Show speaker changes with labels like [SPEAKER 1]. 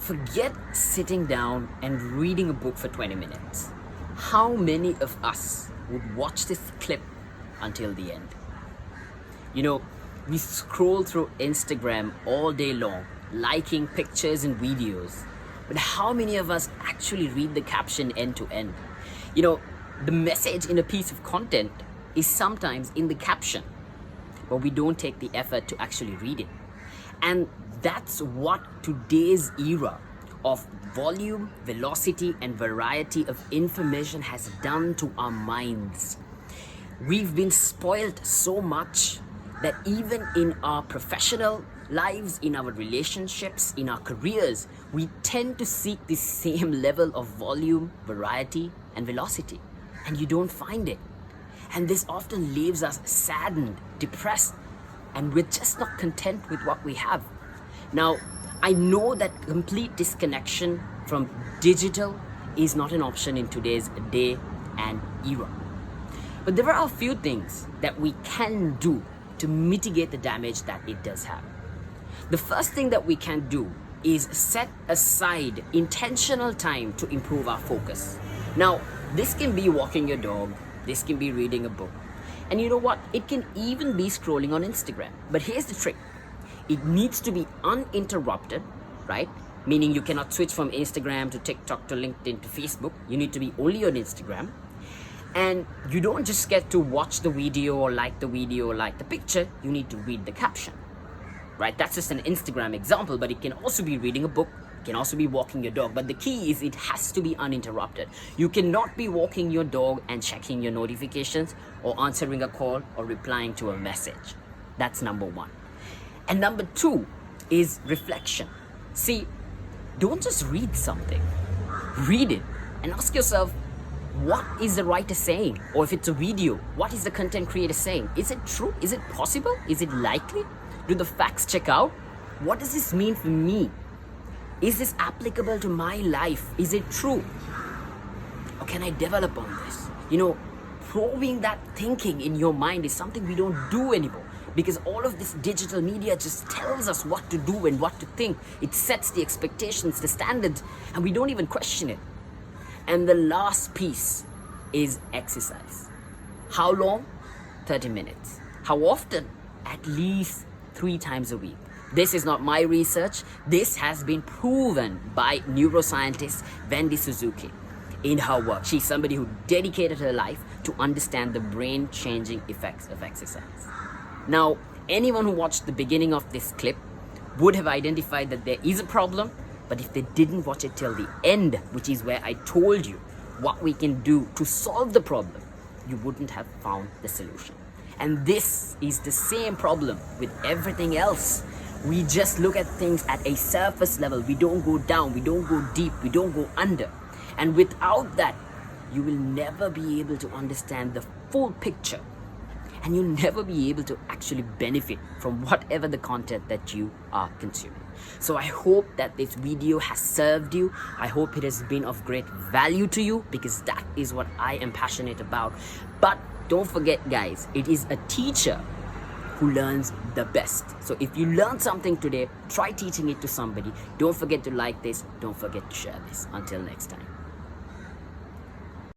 [SPEAKER 1] Forget sitting down and reading a book for 20 minutes. How many of us would watch this clip until the end? You know, we scroll through Instagram all day long, liking pictures and videos. But how many of us actually read the caption end to end? You know, the message in a piece of content is sometimes in the caption, but we don't take the effort to actually read it. And that's what today's era of volume, velocity, and variety of information has done to our minds. We've been spoiled so much that even in our professional lives, in our relationships, in our careers, we tend to seek the same level of volume, variety, and velocity. And you don't find it. And this often leaves us saddened, depressed, and we're just not content with what we have. Now, I know that complete disconnection from digital is not an option in today's day and era. But there are a few things that we can do to mitigate the damage that it does have. The first thing that we can do is set aside intentional time to improve our focus. Now, this can be walking your dog, this can be reading a book, and you know what? It can even be scrolling on Instagram. But here's the trick. It needs to be uninterrupted, right? Meaning you cannot switch from Instagram to TikTok to LinkedIn to Facebook. You need to be only on Instagram. And you don't just get to watch the video or like the video or like the picture. You need to read the caption, right? That's just an Instagram example, but it can also be reading a book. It can also be walking your dog. But the key is it has to be uninterrupted. You cannot be walking your dog and checking your notifications or answering a call or replying to a message. That's number one. And number two is reflection. See, don't just read something. Read it and ask yourself, what is the writer saying? Or if it's a video, what is the content creator saying? Is it true? Is it possible? Is it likely? Do the facts check out? What does this mean for me? Is this applicable to my life? Is it true? Or can I develop on this? You know, probing that thinking in your mind is something we don't do anymore. Because all of this digital media just tells us what to do and what to think. It sets the expectations, the standards, and we don't even question it. And the last piece is exercise. How long? 30 minutes. How often? At least 3 times a week. This is not my research. This has been proven by neuroscientist Wendy Suzuki in her work. She's somebody who dedicated her life to understand the brain-changing effects of exercise. Now, anyone who watched the beginning of this clip would have identified that there is a problem, but if they didn't watch it till the end, which is where I told you what we can do to solve the problem, you wouldn't have found the solution. And this is the same problem with everything else. We just look at things at a surface level. We don't go down, we don't go deep, we don't go under. And without that, you will never be able to understand the full picture. And you'll never be able to actually benefit from whatever the content that you are consuming. So I hope that this video has served you. I hope it has been of great value to you, because that is what I am passionate about. But don't forget, guys, it is a teacher who learns the best. So if you learned something today, try teaching it to somebody. Don't forget to like this. Don't forget to share this. Until next time.